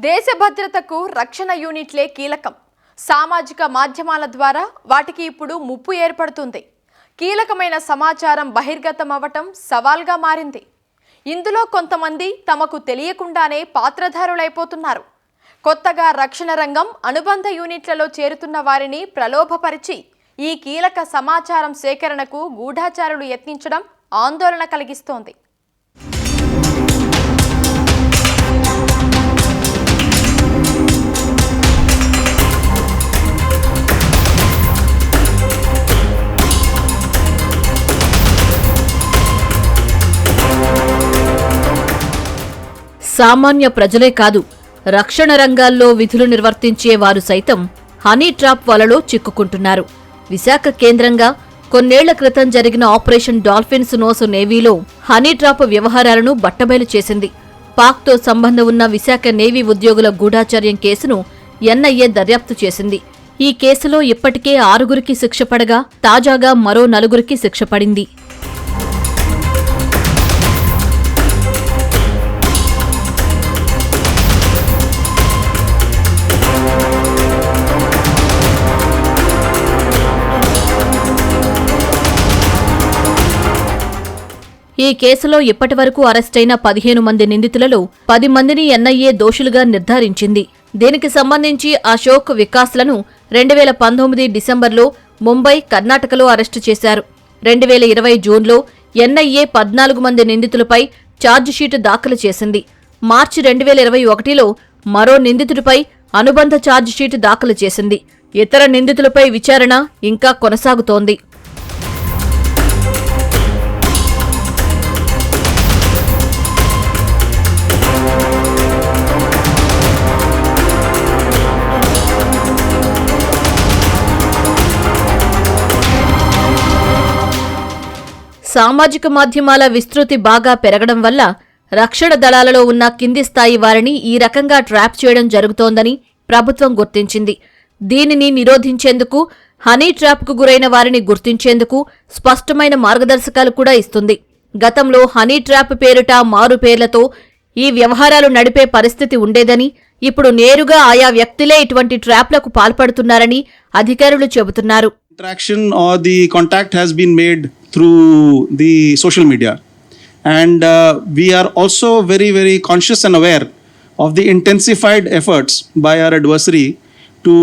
దేశ భద్రతకు రక్షణ యూనిట్లే కీలకం. సామాజిక మాధ్యమాల ద్వారా వాటికి ఇప్పుడు ముప్పు ఏర్పడుతుంది. కీలకమైన సమాచారం బహిర్గతం అవ్వటం సవాల్గా మారింది. ఇందులో కొంతమంది తమకు తెలియకుండానే పాత్రధారులైపోతున్నారు. కొత్తగా రక్షణ రంగం అనుబంధ యూనిట్లలో చేరుతున్న వారిని ప్రలోభపరిచి ఈ కీలక సమాచారం సేకరణకు గూఢాచారులు యత్నించడం ఆందోళన కలిగిస్తోంది. సామాన్య ప్రజలే కాదు, రక్షణ రంగాల్లో విధులు నిర్వర్తించే వారు సైతం హనీ ట్రాప్ వలలో చిక్కుకుంటున్నారు. విశాఖ కేంద్రంగా కొన్నేళ్ల క్రితం జరిగిన ఆపరేషన్ డాల్ఫిన్స్ నోసు నేవీలో హనీ ట్రాప్ వ్యవహారాలను బట్టబయలు చేసింది. పాక్తో సంబంధం ఉన్న విశాఖ నేవీ ఉద్యోగుల గూఢాచర్యం కేసును ఎన్ఐఏ దర్యాప్తు చేసింది. ఈ కేసులో ఇప్పటికే 6గురికి శిక్ష పడగా తాజాగా మరో 4గురికి శిక్ష పడింది. ఈ కేసులో ఇప్పటివరకు అరెస్టైన 15 మంది నిందితులలో 10 మందిని ఎన్ఐఏ దోషులుగా నిర్ధారించింది. దీనికి సంబంధించి అశోక్, వికాస్లను 2019 డిసెంబర్లో ముంబై, కర్ణాటకలో అరెస్టు చేశారు. 2020 జూన్లో ఎన్ఐఏ 14 మంది నిందితులపై ఛార్జిషీటు దాఖలు చేసింది. మార్చి 2021లో మరో నిందితుడిపై అనుబంధ ఛార్జిషీటు దాఖలు చేసింది. ఇతర నిందితులపై విచారణ ఇంకా కొనసాగుతోంది. సామాజిక మాధ్యమాల విస్తృతి బాగా పెరగడం వల్ల రక్షణ దళాలలో ఉన్న కింది స్థాయి వారిని ఈ రకంగా ట్రాప్ చేయడం జరుగుతోందని ప్రభుత్వం గుర్తించింది. దీనిని నిరోధించేందుకు హనీ ట్రాప్కు గురైన వారిని గుర్తించేందుకు స్పష్టమైన మార్గదర్శకాలు కూడా ఇస్తుంది. గతంలో హనీ ట్రాప్ పేరిట మారు పేర్లతో ఈ వ్యవహారాలు నడిపే పరిస్థితి ఉండేదని, ఇప్పుడు నేరుగా ఆయా వ్యక్తులే ఇటువంటి ట్రాప్లకు పాల్పడుతున్నారని అధికారులు చెబుతున్నారు. Interaction or the contact has been made through the social media, and we are also very conscious and aware of the intensified efforts by our adversary to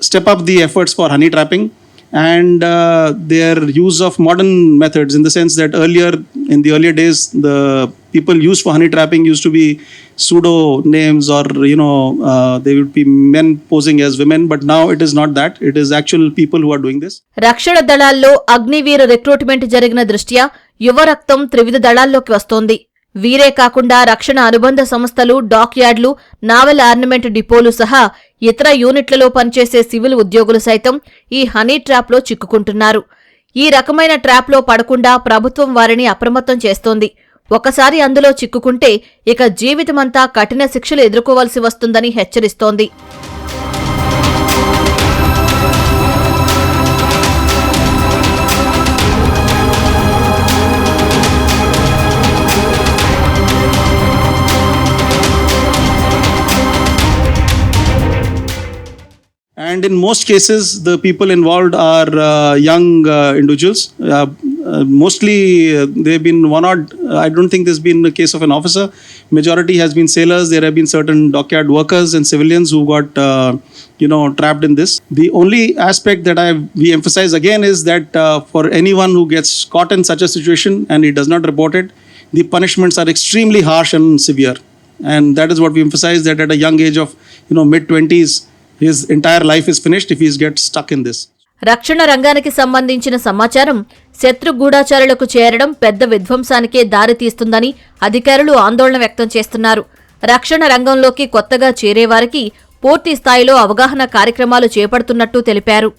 step up the efforts for honey trapping and their use of modern methods, in the sense that in the earlier days the people used for honey trapping used to be pseudo names, or they would be men posing as women, but now it is not that. It is actual people who are doing this. రక్షణ దళాల్లో అగ్నివీర recruitment జరిగిన దృష్ట్యా యువ రక్తం త్రివిధ దళాల్లోకి వస్తోంది. వీరే కాకుండా రక్షణ అనుబంధ సంస్థలు, డాక్ యార్డులు, నావల్ ఆర్నమెంట్ డిపోలు సహా ఇతర యూనిట్లలో పనిచేసే సివిల్ ఉద్యోగులు సైతం ఈ హనీ ట్రాప్లో చిక్కుకుంటున్నారు. ఈ రకమైన ట్రాప్లో పడకుండా ప్రభుత్వం వారిని అప్రమత్తం చేస్తోంది. ఒకసారి అందులో చిక్కుకుంటే ఇక జీవితమంతా కఠిన శిక్షలు ఎదుర్కోవాల్సి వస్తుందని హెచ్చరిస్తోంది. And in most cases, the people involved are young individuals. Mostly they've been one odd. I don't think there's been a case of an officer. Majority has been sailors. There have been certain dockyard workers and civilians who got trapped in this. The only aspect that we emphasize again is that for anyone who gets caught in such a situation and he does not report it, the punishments are extremely harsh and severe. And that is what we emphasize, that at a young age of mid-20s, his entire life is finished if he gets stuck in this. రక్షణ రంగానికి సంబంధించిన సమాచారం శత్రు గూఢాచారులకు చేరడం పెద్ద విధ్వంసానికే దారితీస్తుందని అధికారులు ఆందోళన వ్యక్తం చేస్తున్నారు. రక్షణ రంగంలోకి కొత్తగా చేరేవారికి పూర్తి స్థాయిలో అవగాహన కార్యక్రమాలు చేపడుతున్నట్టు తెలిపారు.